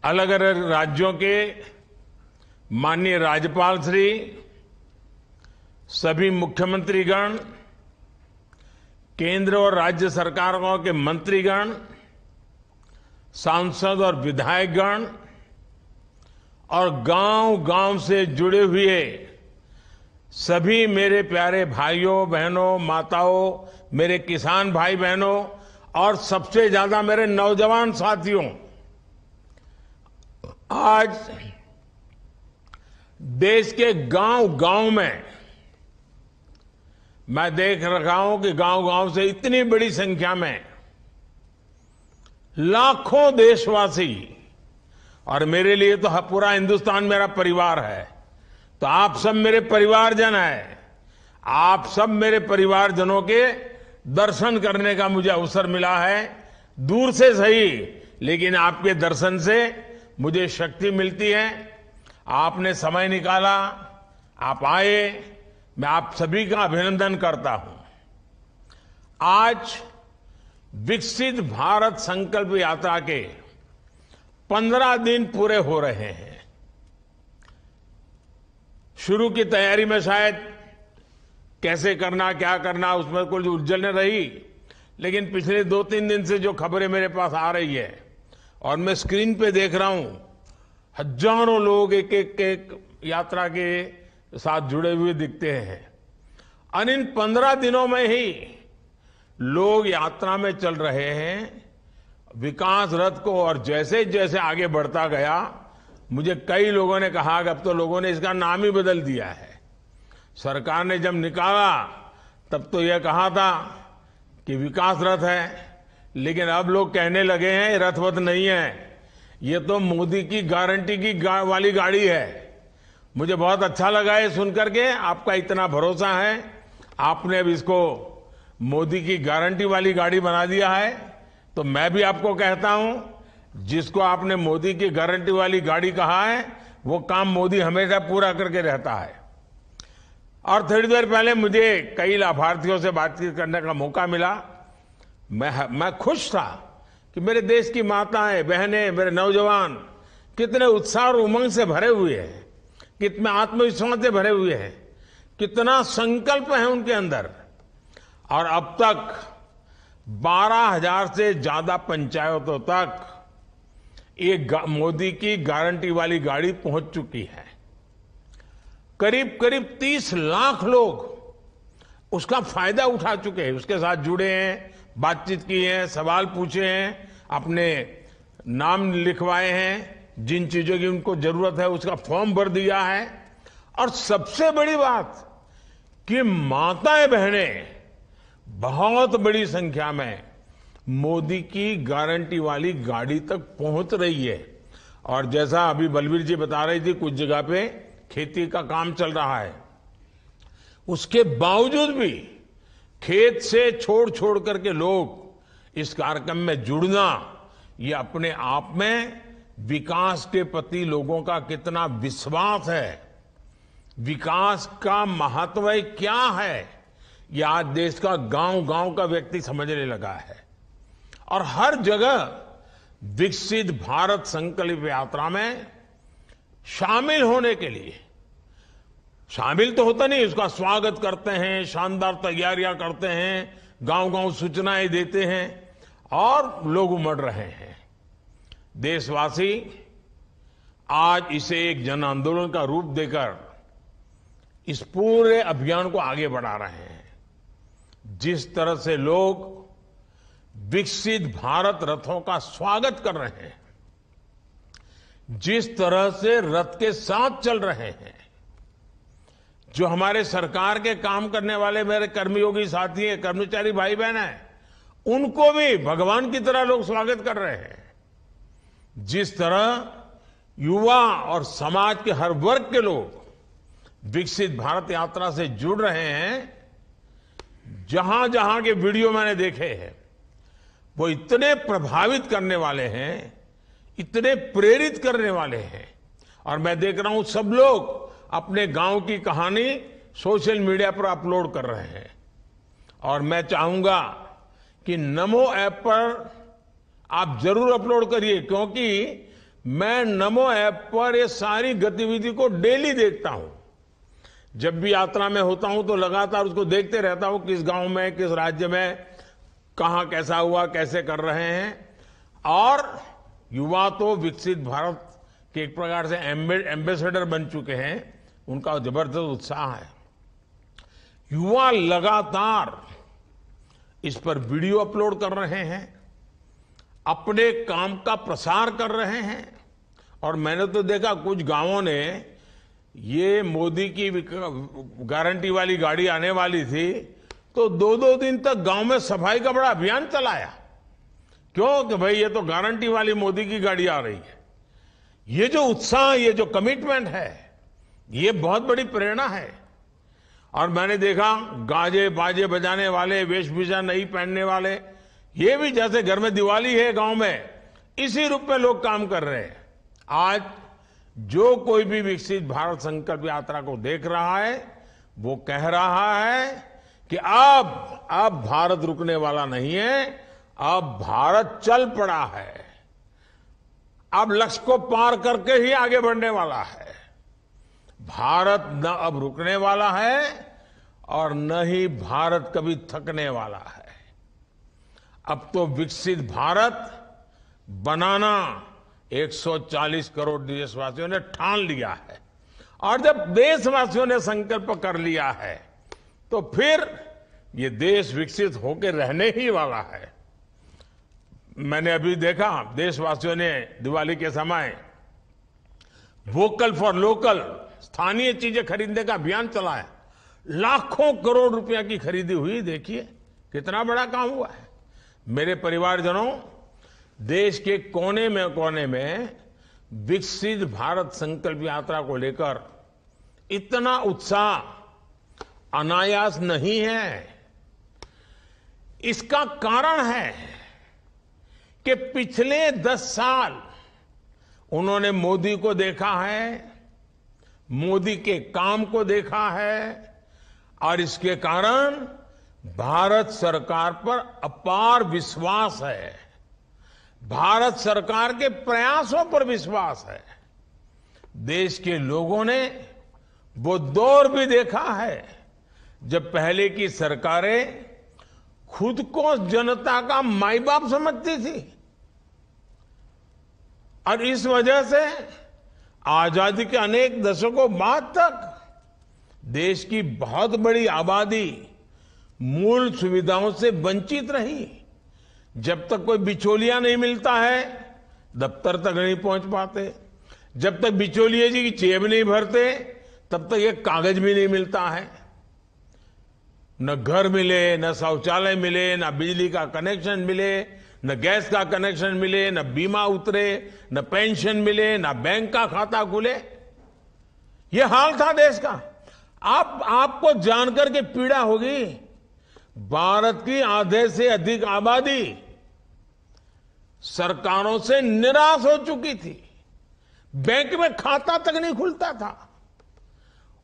अलग अलग राज्यों के माननीय राज्यपाल श्री, सभी मुख्यमंत्रीगण, केंद्र और राज्य सरकारों के मंत्रीगण, सांसद और विधायकगण और गांव-गांव से जुड़े हुए सभी मेरे प्यारे भाइयों बहनों, माताओं, मेरे किसान भाई बहनों और सबसे ज्यादा मेरे नौजवान साथियों, आज देश के गांव-गांव में मैं देख रहा हूं कि गांव-गांव से इतनी बड़ी संख्या में लाखों देशवासी, और मेरे लिए तो पूरा हिंदुस्तान मेरा परिवार है, तो आप सब मेरे परिवारजन हैं। आप सब मेरे परिवारजनों के दर्शन करने का मुझे अवसर मिला है। दूर से सही, लेकिन आपके दर्शन से मुझे शक्ति मिलती है। आपने समय निकाला, आप आए, मैं आप सभी का अभिनंदन करता हूं। आज विकसित भारत संकल्प यात्रा के 15 दिन पूरे हो रहे हैं। शुरू की तैयारी में शायद कैसे करना, क्या करना, उसमें कुछ उलझन रही, लेकिन पिछले 2-3 दिन से जो खबरें मेरे पास आ रही है और मैं स्क्रीन पे देख रहा हूं, हजारों लोग एक यात्रा के साथ जुड़े हुए दिखते हैं। और इन 15 दिनों में ही लोग यात्रा में चल रहे हैं विकास रथ को, और जैसे जैसे आगे बढ़ता गया, मुझे कई लोगों ने कहा कि अब तो लोगों ने इसका नाम ही बदल दिया है। सरकार ने जब निकाला तब तो यह कहा था कि विकास रथ है, लेकिन अब लोग कहने लगे हैं रथवत नहीं है, ये तो मोदी की गारंटी की वाली गाड़ी है। मुझे बहुत अच्छा लगा ये सुनकर के, आपका इतना भरोसा है, आपने अब इसको मोदी की गारंटी वाली गाड़ी बना दिया है। तो मैं भी आपको कहता हूं, जिसको आपने मोदी की गारंटी वाली गाड़ी कहा है, वो काम मोदी हमेशा पूरा करके रहता है। और थोड़ी देर पहले मुझे कई लाभार्थियों से बातचीत करने का मौका मिला। मैं खुश था कि मेरे देश की माताएं, बहनें, मेरे नौजवान कितने उत्साह और उमंग से भरे हुए हैं, कितने आत्मविश्वास से भरे हुए हैं, कितना संकल्प है उनके अंदर। और अब तक 12,000 से ज्यादा पंचायतों तक ये मोदी की गारंटी वाली गाड़ी पहुंच चुकी है। करीब करीब 30 लाख लोग उसका फायदा उठा चुके हैं, उसके साथ जुड़े हैं, बातचीत की है, सवाल पूछे हैं, अपने नाम लिखवाए हैं, जिन चीजों की उनको जरूरत है उसका फॉर्म भर दिया है। और सबसे बड़ी बात कि माताएं बहनें बहुत बड़ी संख्या में मोदी की गारंटी वाली गाड़ी तक पहुंच रही है। और जैसा अभी बलबीर जी बता रही थी, कुछ जगह पे खेती का काम चल रहा है, उसके बावजूद भी खेत से छोड़ करके लोग इस कार्यक्रम में जुड़ना, ये अपने आप में विकास के प्रति लोगों का कितना विश्वास है, विकास का महत्व क्या है, यह आज देश का गांव-गांव का व्यक्ति समझने लगा है। और हर जगह विकसित भारत संकल्प यात्रा में शामिल होने के लिए, शामिल तो होता नहीं, उसका स्वागत करते हैं, शानदार तैयारियां करते हैं, गांव-गांव सूचनाएं देते हैं और लोग उमड़ रहे हैं। देशवासी आज इसे एक जन आंदोलन का रूप देकर इस पूरे अभियान को आगे बढ़ा रहे हैं। जिस तरह से लोग विकसित भारत रथों का स्वागत कर रहे हैं, जिस तरह से रथ के साथ चल रहे हैं, जो हमारे सरकार के काम करने वाले मेरे कर्मयोगी साथी हैं, कर्मचारी भाई बहन हैं, उनको भी भगवान की तरह लोग स्वागत कर रहे हैं। जिस तरह युवा और समाज के हर वर्ग के लोग विकसित भारत यात्रा से जुड़ रहे हैं, जहां जहां के वीडियो मैंने देखे हैं, वो इतने प्रभावित करने वाले हैं, इतने प्रेरित करने वाले हैं। और मैं देख रहा हूं सब लोग अपने गांव की कहानी सोशल मीडिया पर अपलोड कर रहे हैं। और मैं चाहूंगा कि नमो ऐप पर आप जरूर अपलोड करिए, क्योंकि मैं नमो ऐप पर ये सारी गतिविधि को डेली देखता हूं। जब भी यात्रा में होता हूं तो लगातार उसको देखते रहता हूं, किस गांव में, किस राज्य में, कहां कैसा हुआ, कैसे कर रहे हैं। और युवा तो विकसित भारत के एक प्रकार से एम्बेसडर बन चुके हैं, उनका जबरदस्त उत्साह है। युवा लगातार इस पर वीडियो अपलोड कर रहे हैं, अपने काम का प्रसार कर रहे हैं। और मैंने तो देखा कुछ गांवों ने, ये मोदी की गारंटी वाली गाड़ी आने वाली थी तो 2-2 दिन तक गांव में सफाई का बड़ा अभियान चलाया। क्यों? कि भाई ये तो गारंटी वाली मोदी की गाड़ी आ रही है। ये जो उत्साह, ये जो कमिटमेंट है, ये बहुत बड़ी प्रेरणा है। और मैंने देखा गाजे बाजे बजाने वाले, वेशभूषा नहीं पहनने वाले, ये भी जैसे घर में दिवाली है गांव में, इसी रूप में लोग काम कर रहे हैं। आज जो कोई भी विकसित भारत संकल्प यात्रा को देख रहा है, वो कह रहा है कि अब भारत रुकने वाला नहीं है, अब भारत चल पड़ा है, अब लक्ष्य को पार करके ही आगे बढ़ने वाला है। भारत न अब रुकने वाला है और न ही भारत कभी थकने वाला है। अब तो विकसित भारत बनाना 140 करोड़ देशवासियों ने ठान लिया है। और जब देशवासियों ने संकल्प कर लिया है तो फिर ये देश विकसित होकर रहने ही वाला है। मैंने अभी देखा देशवासियों ने दिवाली के समय वोकल फॉर लोकल, स्थानीय चीजें खरीदने का अभियान चलाया। लाखों करोड़ रुपया की खरीदी हुई। देखिए कितना बड़ा काम हुआ है। मेरे परिवारजनों, देश के कोने में विकसित भारत संकल्प यात्रा को लेकर इतना उत्साह अनायास नहीं है। इसका कारण है कि पिछले 10 साल उन्होंने मोदी को देखा है, मोदी के काम को देखा है, और इसके कारण भारत सरकार पर अपार विश्वास है, भारत सरकार के प्रयासों पर विश्वास है। देश के लोगों ने वो दौर भी देखा है जब पहले की सरकारें खुद को जनता का माई बाप समझती थी, और इस वजह से आजादी के अनेक दशकों बाद तक देश की बहुत बड़ी आबादी मूल सुविधाओं से वंचित रही। जब तक कोई बिचौलिया नहीं मिलता है, दफ्तर तक नहीं पहुंच पाते। जब तक बिचौलिए जी की जेब नहीं भरते, तब तक ये कागज भी नहीं मिलता है। न घर मिले, न शौचालय मिले, न बिजली का कनेक्शन मिले, न गैस का कनेक्शन मिले, न बीमा उतरे, न पेंशन मिले, न बैंक का खाता खुले। ये हाल था देश का। आपको जानकर के पीड़ा होगी, भारत की आधे से अधिक आबादी सरकारों से निराश हो चुकी थी। बैंक में खाता तक नहीं खुलता था,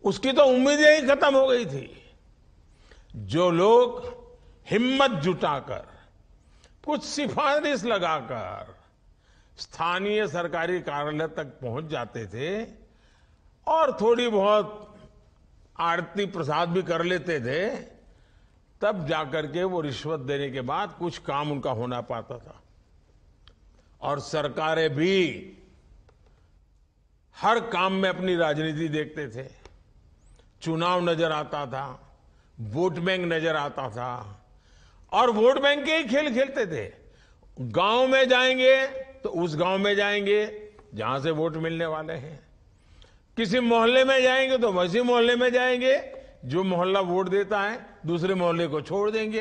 उसकी तो उम्मीदें ही खत्म हो गई थी। जो लोग हिम्मत जुटाकर, कुछ सिफारिश लगाकर स्थानीय सरकारी कार्यालय तक पहुंच जाते थे और थोड़ी बहुत आरती प्रसाद भी कर लेते थे, तब जाकर के वो रिश्वत देने के बाद कुछ काम उनका होना पाता था। और सरकारें भी हर काम में अपनी राजनीति देखते थे। चुनाव नजर आता था, वोट बैंक नजर आता था, और वोट बैंक के ही खेल खेलते थे। गांव में जाएंगे तो उस गांव में जाएंगे जहां से वोट मिलने वाले हैं, किसी मोहल्ले में जाएंगे तो वैसे मोहल्ले में जाएंगे जो मोहल्ला वोट देता है, दूसरे मोहल्ले को छोड़ देंगे।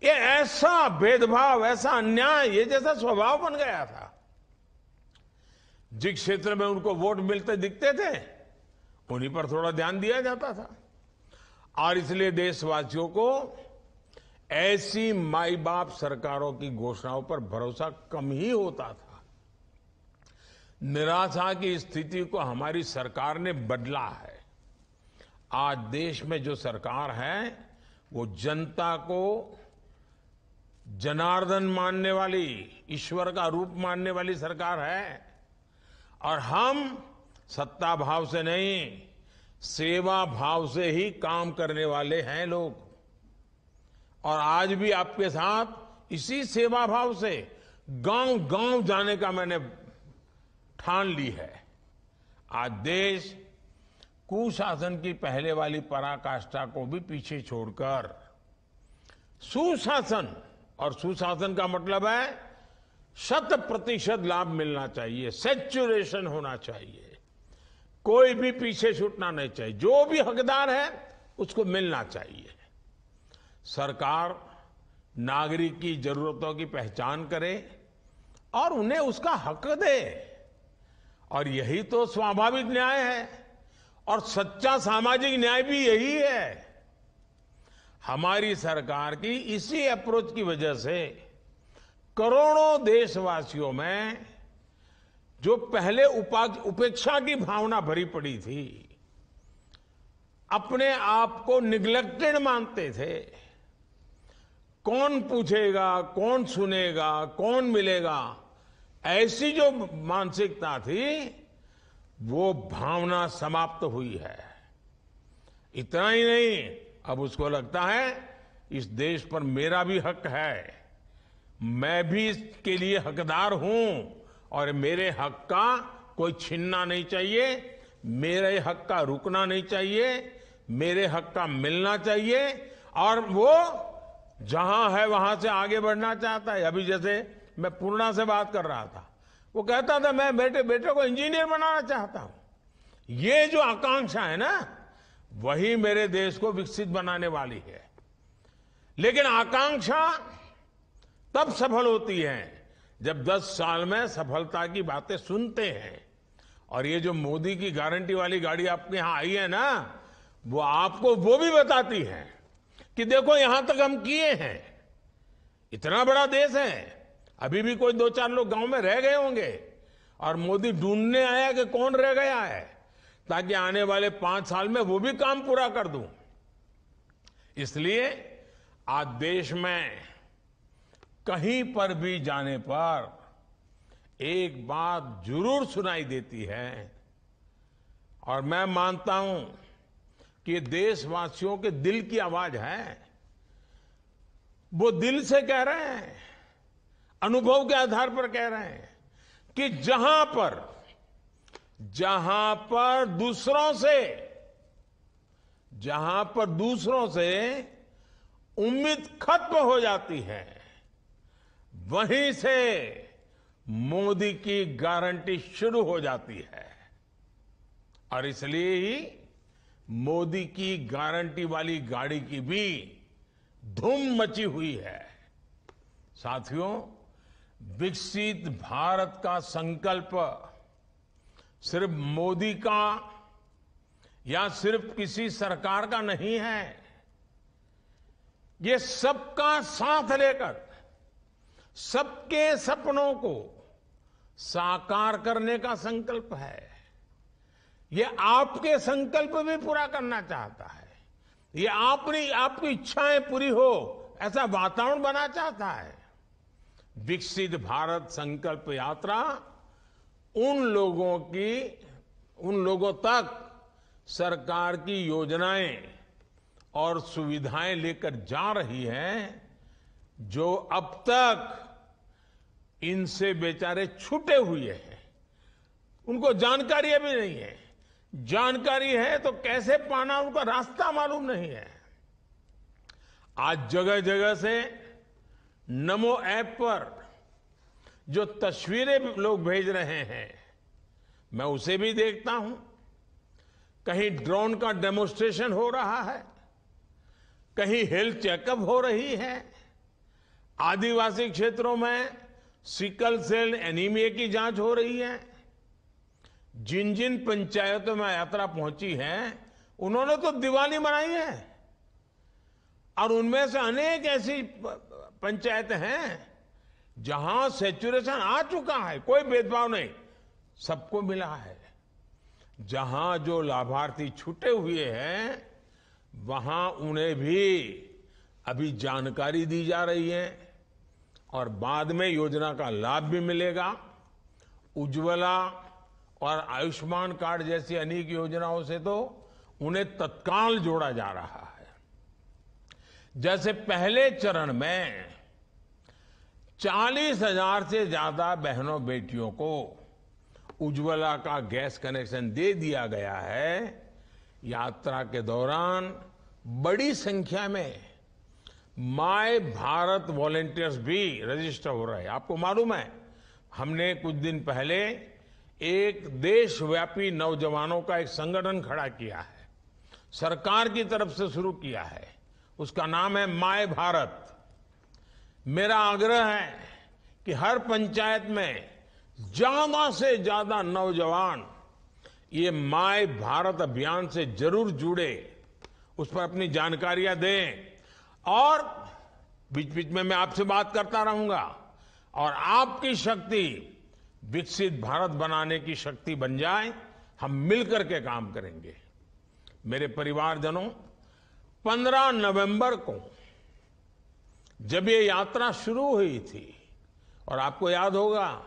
ये ऐसा भेदभाव, ऐसा अन्याय, ये जैसा स्वभाव बन गया था। जिस क्षेत्र में उनको वोट मिलते दिखते थे, उन्हीं पर थोड़ा ध्यान दिया जाता था। और इसलिए देशवासियों को ऐसी माई बाप सरकारों की घोषणाओं पर भरोसा कम ही होता था। निराशा की स्थिति को हमारी सरकार ने बदला है। आज देश में जो सरकार है वो जनता को जनार्दन मानने वाली, ईश्वर का रूप मानने वाली सरकार है। और हम सत्ता भाव से नहीं, सेवा भाव से ही काम करने वाले हैं लोग। और आज भी आपके साथ इसी सेवा भाव से गांव गांव जाने का मैंने ठान ली है। आज देश कुशासन की पहले वाली पराकाष्ठा को भी पीछे छोड़कर सुशासन, और सुशासन का मतलब है 100% लाभ मिलना चाहिए, सैचुरेशन होना चाहिए, कोई भी पीछे छूटना नहीं चाहिए, जो भी हकदार है उसको मिलना चाहिए। सरकार नागरिक की जरूरतों की पहचान करे और उन्हें उसका हक दे, और यही तो स्वाभाविक न्याय है, और सच्चा सामाजिक न्याय भी यही है। हमारी सरकार की इसी अप्रोच की वजह से करोड़ों देशवासियों में जो पहले उपेक्षा की भावना भरी पड़ी थी, अपने आप को निग्लेक्टेड मानते थे, कौन पूछेगा, कौन सुनेगा, कौन मिलेगा, ऐसी जो मानसिकता थी वो भावना समाप्त हुई है। इतना ही नहीं, अब उसको लगता है इस देश पर मेरा भी हक है, मैं भी इसके लिए हकदार हूं, और मेरे हक का कोई छीनना नहीं चाहिए, मेरे हक का रुकना नहीं चाहिए, मेरे हक का मिलना चाहिए, और वो जहां है वहां से आगे बढ़ना चाहता है। अभी जैसे मैं पूर्णा से बात कर रहा था, वो कहता था मैं बेटे को इंजीनियर बनाना चाहता हूं। ये जो आकांक्षा है ना, वही मेरे देश को विकसित बनाने वाली है। लेकिन आकांक्षा तब सफल होती है जब 10 साल में सफलता की बातें सुनते हैं। और ये जो मोदी की गारंटी वाली गाड़ी आपके यहां आई है ना, वो आपको वो भी बताती है कि देखो यहां तक हम किए हैं। इतना बड़ा देश है, अभी भी कोई 2-4 लोग गांव में रह गए होंगे, और मोदी ढूंढने आया कि कौन रह गया है, ताकि आने वाले 5 साल में वो भी काम पूरा कर दूं। इसलिए आज देश में कहीं पर भी जाने पर एक बात जरूर सुनाई देती है, और मैं मानता हूं कि देशवासियों के दिल की आवाज है। वो दिल से कह रहे हैं, अनुभव के आधार पर कह रहे हैं कि जहां पर दूसरों से उम्मीद खत्म हो जाती है, वहीं से मोदी की गारंटी शुरू हो जाती है। और इसलिए ही मोदी की गारंटी वाली गाड़ी की भी धूम मची हुई है। साथियों, विकसित भारत का संकल्प सिर्फ मोदी का या सिर्फ किसी सरकार का नहीं है, ये सबका साथ लेकर सबके सपनों को साकार करने का संकल्प है। ये आपके संकल्प भी पूरा करना चाहता है, ये आपकी इच्छाएं पूरी हो ऐसा वातावरण बना चाहता है। विकसित भारत संकल्प यात्रा उन लोगों तक सरकार की योजनाएं और सुविधाएं लेकर जा रही है जो अब तक इनसे बेचारे छूटे हुए हैं, उनको जानकारी अभी नहीं है। जानकारी है तो कैसे पाना, उनका रास्ता मालूम नहीं है। आज जगह जगह से नमो ऐप पर जो तस्वीरें लोग भेज रहे हैं, मैं उसे भी देखता हूं। कहीं ड्रोन का डेमोन्स्ट्रेशन हो रहा है, कहीं हेल्थ चेकअप हो रही है, आदिवासी क्षेत्रों में सिकल सेल एनीमिया की जांच हो रही है। जिन जिन पंचायतों में यात्रा पहुंची है, उन्होंने तो दिवाली मनाई है, और उनमें से अनेक ऐसी पंचायतें हैं जहां सैचुरेशन आ चुका है, कोई भेदभाव नहीं, सबको मिला है। जहां जो लाभार्थी छूटे हुए हैं, वहां उन्हें भी अभी जानकारी दी जा रही है, और बाद में योजना का लाभ भी मिलेगा। उज्ज्वला और आयुष्मान कार्ड जैसी अनेक योजनाओं से तो उन्हें तत्काल जोड़ा जा रहा है। जैसे पहले चरण में 40,000 से ज्यादा बहनों बेटियों को उज्ज्वला का गैस कनेक्शन दे दिया गया है। यात्रा के दौरान बड़ी संख्या में माय भारत वॉलंटियर्स भी रजिस्टर हो रहे हैं। आपको मालूम है, हमने कुछ दिन पहले एक देशव्यापी नौजवानों का एक संगठन खड़ा किया है, सरकार की तरफ से शुरू किया है। उसका नाम है माय भारत। मेरा आग्रह है कि हर पंचायत में ज्यादा से ज्यादा नौजवान ये माय भारत अभियान से जरूर जुड़े, उस पर अपनी जानकारियां दें और बीच बीच में मैं आपसे बात करता रहूंगा और आपकी शक्ति विकसित भारत बनाने की शक्ति बन जाए। हम मिलकर के काम करेंगे। मेरे परिवारजनों, 15 नवंबर को जब ये यात्रा शुरू हुई थी, और आपको याद होगा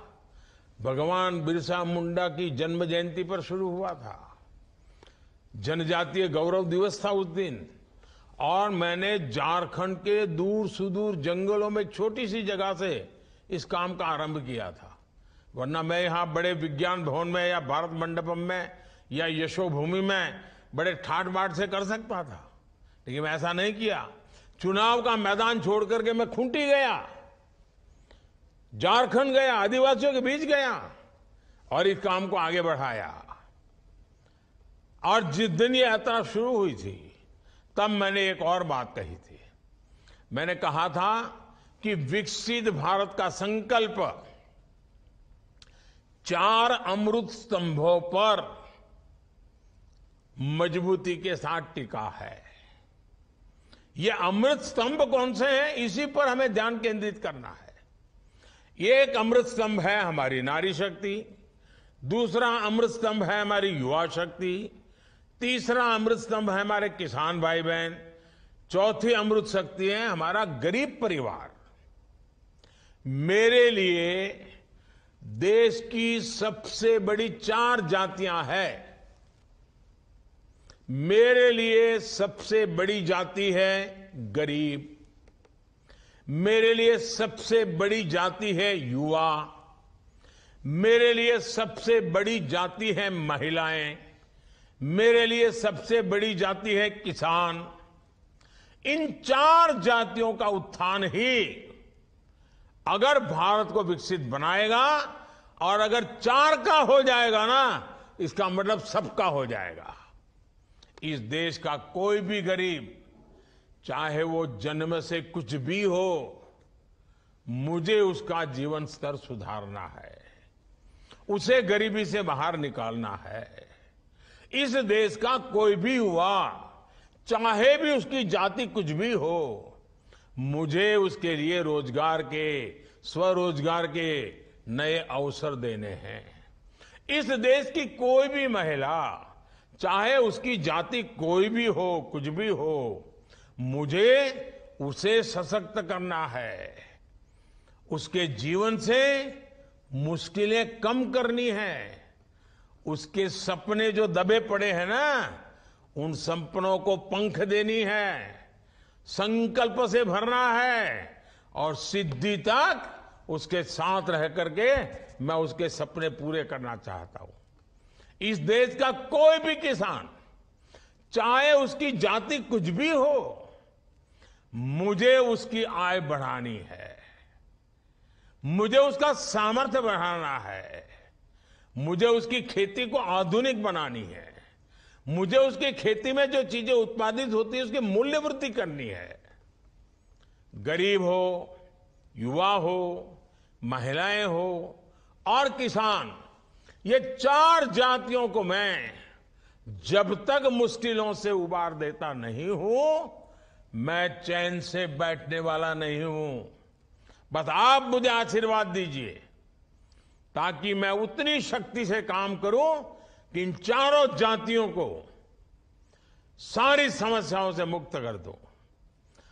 भगवान बिरसा मुंडा की जन्म जयंती पर शुरू हुआ था, जनजातीय गौरव दिवस था उस दिन, और मैंने झारखंड के दूर सुदूर जंगलों में छोटी सी जगह से इस काम का आरंभ किया था। वरना मैं यहां बड़े विज्ञान भवन में या भारत मंडपम में या यशोभूमि में बड़े ठाट बाट से कर सकता था, लेकिन मैं ऐसा नहीं किया। चुनाव का मैदान छोड़ करके मैं खूंटी गया, झारखंड गया, आदिवासियों के बीच गया और इस काम को आगे बढ़ाया। और जिस दिन ये यात्रा शुरू हुई थी तब मैंने एक और बात कही थी। मैंने कहा था कि विकसित भारत का संकल्प 4 अमृत स्तंभों पर मजबूती के साथ टिका है। ये अमृत स्तंभ कौन से हैं, इसी पर हमें ध्यान केंद्रित करना है। ये एक अमृत स्तंभ है हमारी नारी शक्ति, दूसरा अमृत स्तंभ है हमारी युवा शक्ति, तीसरा अमृत स्तंभ है हमारे किसान भाई बहन, चौथी अमृत शक्ति है हमारा गरीब परिवार। मेरे लिए देश की सबसे बड़ी 4 जातियां हैं। मेरे लिए सबसे बड़ी जाति है गरीब, मेरे लिए सबसे बड़ी जाति है युवा, मेरे लिए सबसे बड़ी जाति है महिलाएं, मेरे लिए सबसे बड़ी जाति है किसान। इन 4 जातियों का उत्थान ही अगर भारत को विकसित बनाएगा, और अगर 4 का हो जाएगा ना, इसका मतलब सबका हो जाएगा। इस देश का कोई भी गरीब, चाहे वो जन्म से कुछ भी हो, मुझे उसका जीवन स्तर सुधारना है, उसे गरीबी से बाहर निकालना है। इस देश का कोई भी युवा, चाहे भी उसकी जाति कुछ भी हो, मुझे उसके लिए रोजगार के, स्वरोजगार के नए अवसर देने हैं। इस देश की कोई भी महिला, चाहे उसकी जाति कोई भी हो, कुछ भी हो, मुझे उसे सशक्त करना है, उसके जीवन से मुश्किलें कम करनी है, उसके सपने जो दबे पड़े हैं ना, उन सपनों को पंख देनी है, संकल्प से भरना है, और सिद्धि तक उसके साथ रह करके मैं उसके सपने पूरे करना चाहता हूं। इस देश का कोई भी किसान, चाहे उसकी जाति कुछ भी हो, मुझे उसकी आय बढ़ानी है, मुझे उसका सामर्थ्य बढ़ाना है, मुझे उसकी खेती को आधुनिक बनानी है, मुझे उसकी खेती में जो चीजें उत्पादित होती है उसकी मूल्य वृद्धि करनी है। गरीब हो, युवा हो, महिलाएं हो और किसान, ये 4 जातियों को मैं जब तक मुश्किलों से उबार देता नहीं हूं, मैं चैन से बैठने वाला नहीं हूं। बस आप मुझे आशीर्वाद दीजिए ताकि मैं उतनी शक्ति से काम करूं कि इन 4 जातियों को सारी समस्याओं से मुक्त कर दूं।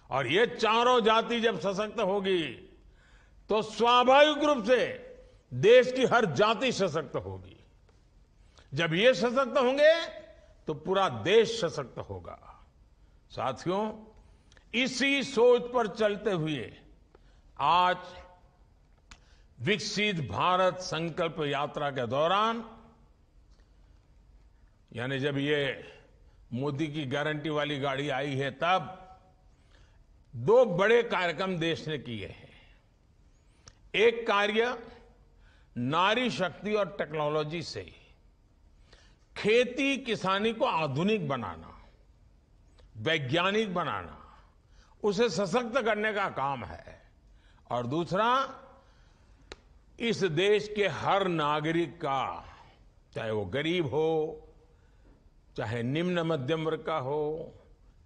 और ये 4 जाति जब सशक्त होगी तो स्वाभाविक रूप से देश की हर जाति सशक्त होगी। जब ये सशक्त होंगे तो पूरा देश सशक्त होगा। साथियों, इसी सोच पर चलते हुए आज विकसित भारत संकल्प यात्रा के दौरान, यानी जब ये मोदी की गारंटी वाली गाड़ी आई है, तब 2 बड़े कार्यक्रम देश ने किए हैं। एक कार्य नारी शक्ति और टेक्नोलॉजी से खेती किसानी को आधुनिक बनाना, वैज्ञानिक बनाना, उसे सशक्त करने का काम है। और दूसरा, इस देश के हर नागरिक का, चाहे वो गरीब हो, चाहे निम्न मध्यम वर्ग का हो,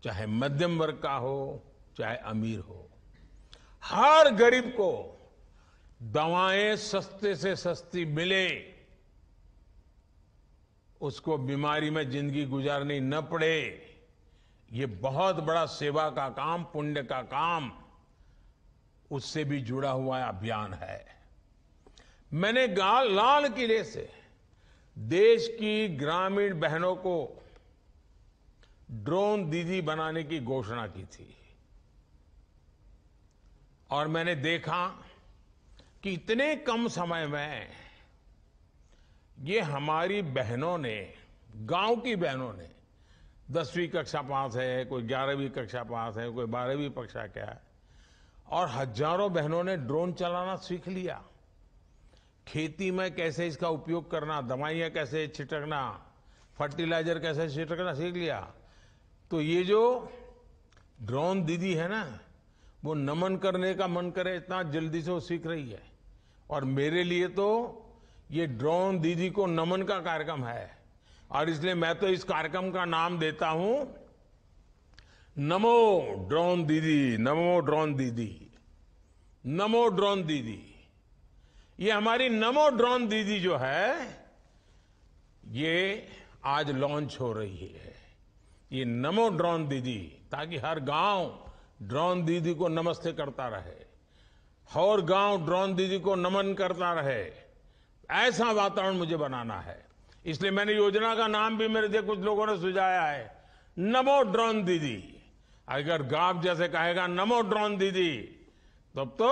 चाहे मध्यम वर्ग का हो, चाहे अमीर हो, हर गरीब को दवाएं सस्ते से सस्ती मिले, उसको बीमारी में जिंदगी गुजारनी न पड़े। ये बहुत बड़ा सेवा का काम, पुण्य का काम, उससे भी जुड़ा हुआ अभियान है। मैंने लाल किले से देश की ग्रामीण बहनों को ड्रोन दीदी बनाने की घोषणा की थी और मैंने देखा कि इतने कम समय में ये हमारी बहनों ने, गांव की बहनों ने, 10वीं कक्षा पास है, कोई 11वीं कक्षा पास है, कोई 12वीं कक्षा क्या है, और हजारों बहनों ने ड्रोन चलाना सीख लिया। खेती में कैसे इसका उपयोग करना, दवाइयां कैसे छिटकना, फर्टिलाइजर कैसे छिटकना सीख लिया। तो ये जो ड्रोन दीदी है ना, वो नमन करने का मन करे इतना जल्दी से वो सीख रही है। और मेरे लिए तो ये ड्रोन दीदी को नमन का कार्यक्रम है, और इसलिए मैं तो इस कार्यक्रम का नाम देता हूं नमो ड्रोन दीदी, नमो ड्रोन दीदी, नमो ड्रोन दीदी। ये हमारी नमो ड्रोन दीदी जो है, ये आज लॉन्च हो रही है। ये नमो ड्रोन दीदी, ताकि हर गांव ड्रोन दीदी को नमस्ते करता रहे, हर गांव ड्रोन दीदी को नमन करता रहे, ऐसा वातावरण मुझे बनाना है। इसलिए मैंने योजना का नाम भी, मेरे से कुछ लोगों ने सुझाया है, नमो ड्रोन दीदी। अगर गांव जैसे कहेगा नमो ड्रोन दीदी, तब तो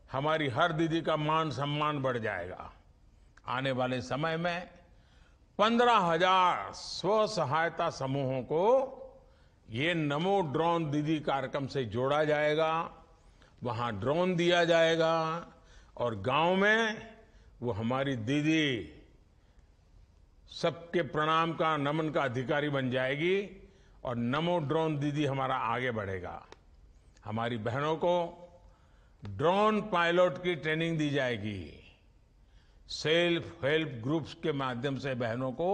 हमारी हर दीदी का मान सम्मान बढ़ जाएगा। आने वाले समय में 15,000 स्व सहायता समूहों को ये नमो ड्रोन दीदी कार्यक्रम से जोड़ा जाएगा, वहां ड्रोन दिया जाएगा, और गांव में वो हमारी दीदी सबके प्रणाम का, नमन का अधिकारी बन जाएगी, और नमो ड्रोन दीदी हमारा आगे बढ़ेगा। हमारी बहनों को ड्रोन पायलट की ट्रेनिंग दी जाएगी। सेल्फ हेल्प ग्रुप्स के माध्यम से बहनों को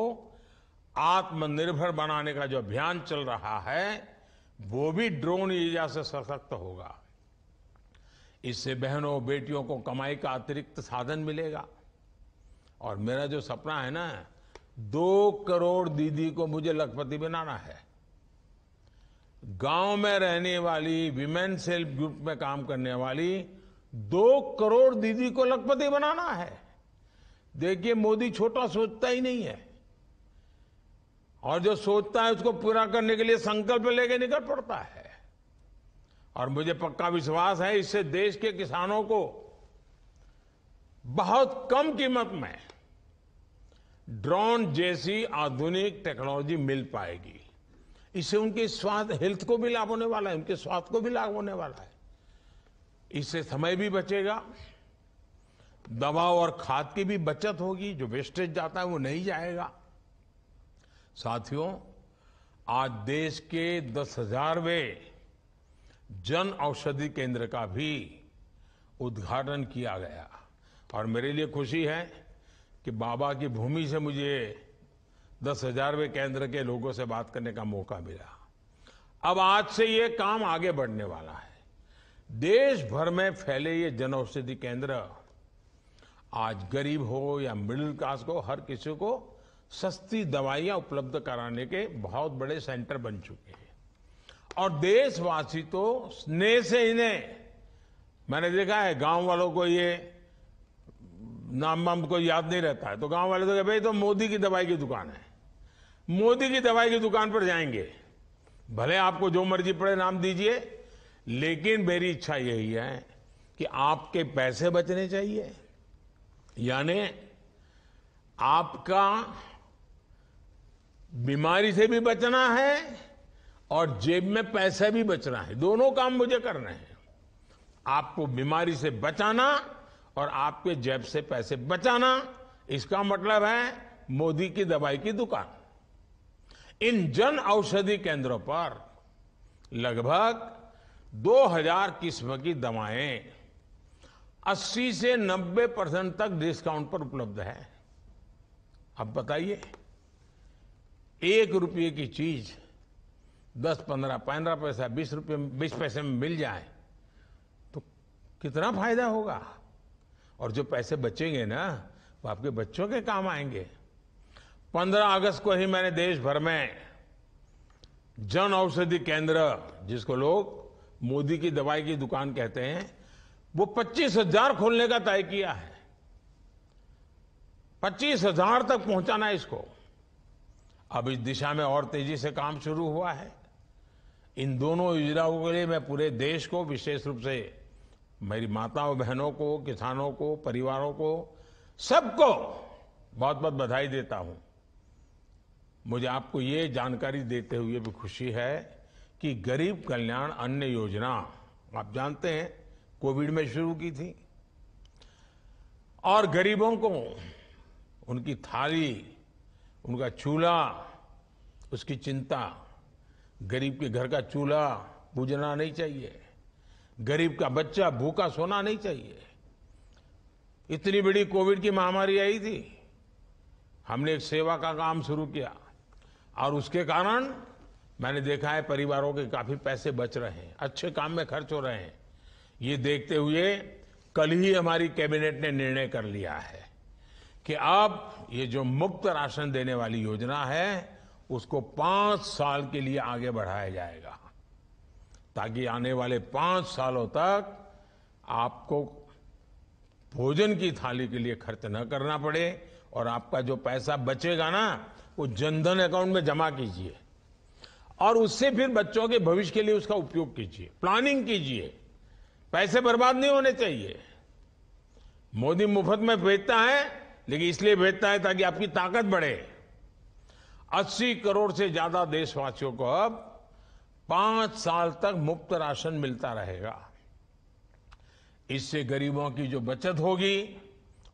आत्मनिर्भर बनाने का जो अभियान चल रहा है, वो भी ड्रोन ऊर्जा से सशक्त होगा। इससे बहनों बेटियों को कमाई का अतिरिक्त साधन मिलेगा। और मेरा जो सपना है ना, 2 करोड़ दीदी को मुझे लखपति बनाना है। गांव में रहने वाली, विमेन सेल्फ ग्रुप में काम करने वाली 2 करोड़ दीदी को लखपति बनाना है। देखिए, मोदी छोटा सोचता ही नहीं है, और जो सोचता है उसको पूरा करने के लिए संकल्प लेके निकल पड़ता है। और मुझे पक्का विश्वास है, इससे देश के किसानों को बहुत कम कीमत में ड्रोन जैसी आधुनिक टेक्नोलॉजी मिल पाएगी। इससे उनके स्वास्थ्य, हेल्थ को भी लाभ होने वाला है, उनके स्वास्थ्य को भी लाभ होने वाला है। इससे समय भी बचेगा, दवा और खाद की भी बचत होगी, जो वेस्टेज जाता है वो नहीं जाएगा। साथियों, आज देश के 10,000वें जन औषधि केंद्र का भी उद्घाटन किया गया, और मेरे लिए खुशी है कि बाबा की भूमि से मुझे 10,000वें केंद्र के लोगों से बात करने का मौका मिला। अब आज से ये काम आगे बढ़ने वाला है। देश भर में फैले ये जन औषधि केंद्र आज गरीब हो या मिडिल क्लास को, हर किसी को सस्ती दवाइयां उपलब्ध कराने के बहुत बड़े सेंटर बन चुके हैं। और देशवासी तो स्नेह से इन्हें, मैंने देखा है गांव वालों को ये नाम वाम कोई याद नहीं रहता है, तो गांव वाले तो कहे भाई तो मोदी की दवाई की दुकान है, मोदी की दवाई की दुकान पर जाएंगे। भले आपको जो मर्जी पड़े नाम दीजिए, लेकिन मेरी इच्छा यही है कि आपके पैसे बचने चाहिए, यानी आपका बीमारी से भी बचना है और जेब में पैसे भी बचना है, दोनों काम मुझे करने हैं। आपको बीमारी से बचाना और आपके जेब से पैसे बचाना, इसका मतलब है मोदी की दवाई की दुकान। इन जन औषधि केंद्रों पर लगभग 2000 किस्म की दवाएं 80 से 90% तक डिस्काउंट पर उपलब्ध है। अब बताइए, 1 रुपये की चीज 10, 15, 15 पैसा, 20 रुपये, 20 पैसे में मिल जाए तो कितना फायदा होगा। और जो पैसे बचेंगे ना, वो आपके बच्चों के काम आएंगे। 15 अगस्त को ही मैंने देश भर में जन औषधि केंद्र, जिसको लोग मोदी की दवाई की दुकान कहते हैं, वो 25,000 खोलने का तय किया है। 25,000 तक पहुंचाना है इसको। अब इस दिशा में और तेजी से काम शुरू हुआ है। इन दोनों योजनाओं के लिए मैं पूरे देश को, विशेष रूप से मेरी माताओं बहनों को, किसानों को, परिवारों को, सबको बहुत बहुत बधाई देता हूं। मुझे आपको ये जानकारी देते हुए भी खुशी है कि गरीब कल्याण अन्न योजना, आप जानते हैं, कोविड में शुरू की थी और गरीबों को उनकी थाली, उनका चूल्हा, उसकी चिंता। गरीब के घर का चूल्हा बुझना नहीं चाहिए, गरीब का बच्चा भूखा सोना नहीं चाहिए। इतनी बड़ी कोविड की महामारी आई थी, हमने एक सेवा का काम शुरू किया और उसके कारण मैंने देखा है परिवारों के काफी पैसे बच रहे हैं, अच्छे काम में खर्च हो रहे हैं। ये देखते हुए कल ही हमारी कैबिनेट ने निर्णय कर लिया है कि अब ये जो मुफ्त राशन देने वाली योजना है, उसको 5 साल के लिए आगे बढ़ाया जाएगा, ताकि आने वाले 5 सालों तक आपको भोजन की थाली के लिए खर्च न करना पड़े और आपका जो पैसा बचेगा ना, वो जनधन अकाउंट में जमा कीजिए और उससे फिर बच्चों के भविष्य के लिए उसका उपयोग कीजिए, प्लानिंग कीजिए। पैसे बर्बाद नहीं होने चाहिए। मोदी मुफ्त में भेजता है, लेकिन इसलिए भेजता है ताकि आपकी ताकत बढ़े। 80 करोड़ से ज्यादा देशवासियों को अब 5 साल तक मुफ्त राशन मिलता रहेगा। इससे गरीबों की जो बचत होगी,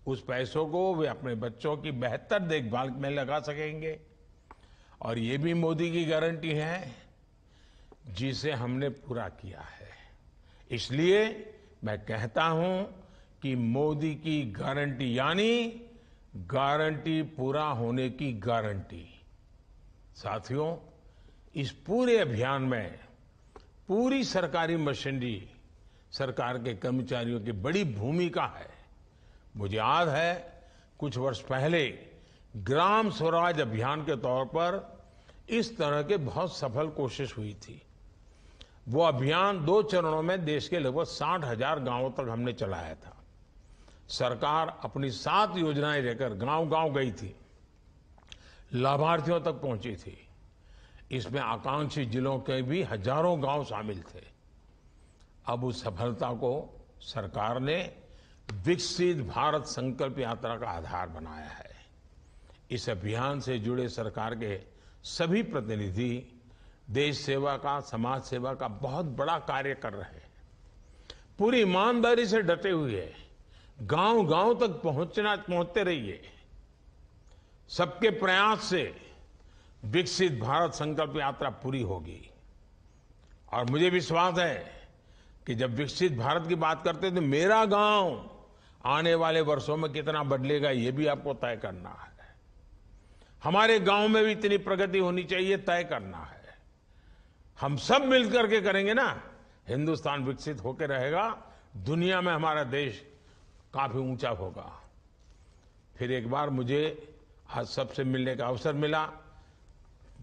उस पैसों को वे अपने बच्चों की बेहतर देखभाल में लगा सकेंगे। और ये भी मोदी की गारंटी है, जिसे हमने पूरा किया है। इसलिए मैं कहता हूं कि मोदी की गारंटी यानी गारंटी पूरा होने की गारंटी। साथियों, इस पूरे अभियान में पूरी सरकारी मशीनरी, सरकार के कर्मचारियों की बड़ी भूमिका है। मुझे याद है, कुछ वर्ष पहले ग्राम स्वराज अभियान के तौर पर इस तरह के बहुत सफल कोशिश हुई थी। वो अभियान 2 चरणों में देश के लगभग 60,000 गांवों तक हमने चलाया था। सरकार अपनी 7 योजनाएं लेकर गांव-गांव गई थी, लाभार्थियों तक पहुंची थी। इसमें आकांक्षी जिलों के भी हजारों गांव शामिल थे। अब उस सफलता को सरकार ने विकसित भारत संकल्प यात्रा का आधार बनाया है। इस अभियान से जुड़े सरकार के सभी प्रतिनिधि देश सेवा का, समाज सेवा का बहुत बड़ा कार्य कर रहे हैं। पूरी ईमानदारी से डटे हुए गांव-गांव तक पहुंचते रहिए। सबके प्रयास से विकसित भारत संकल्प यात्रा पूरी होगी। और मुझे विश्वास है कि जब विकसित भारत की बात करते हैं तो मेरा गांव आने वाले वर्षों में कितना बदलेगा, ये भी आपको तय करना है। हमारे गांव में भी इतनी प्रगति होनी चाहिए, तय करना है। हम सब मिलकर के करेंगे ना, हिंदुस्तान विकसित होकर रहेगा, दुनिया में हमारा देश काफी ऊंचा होगा। फिर एक बार मुझे आज सबसे मिलने का अवसर मिला,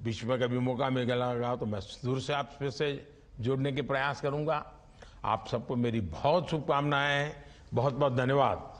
बीच में कभी मौका मिलेगा तो मैं दूर से आपसे जुड़ने के प्रयास करूंगा। आप सबको मेरी बहुत शुभकामनाएं हैं। बहुत बहुत धन्यवाद।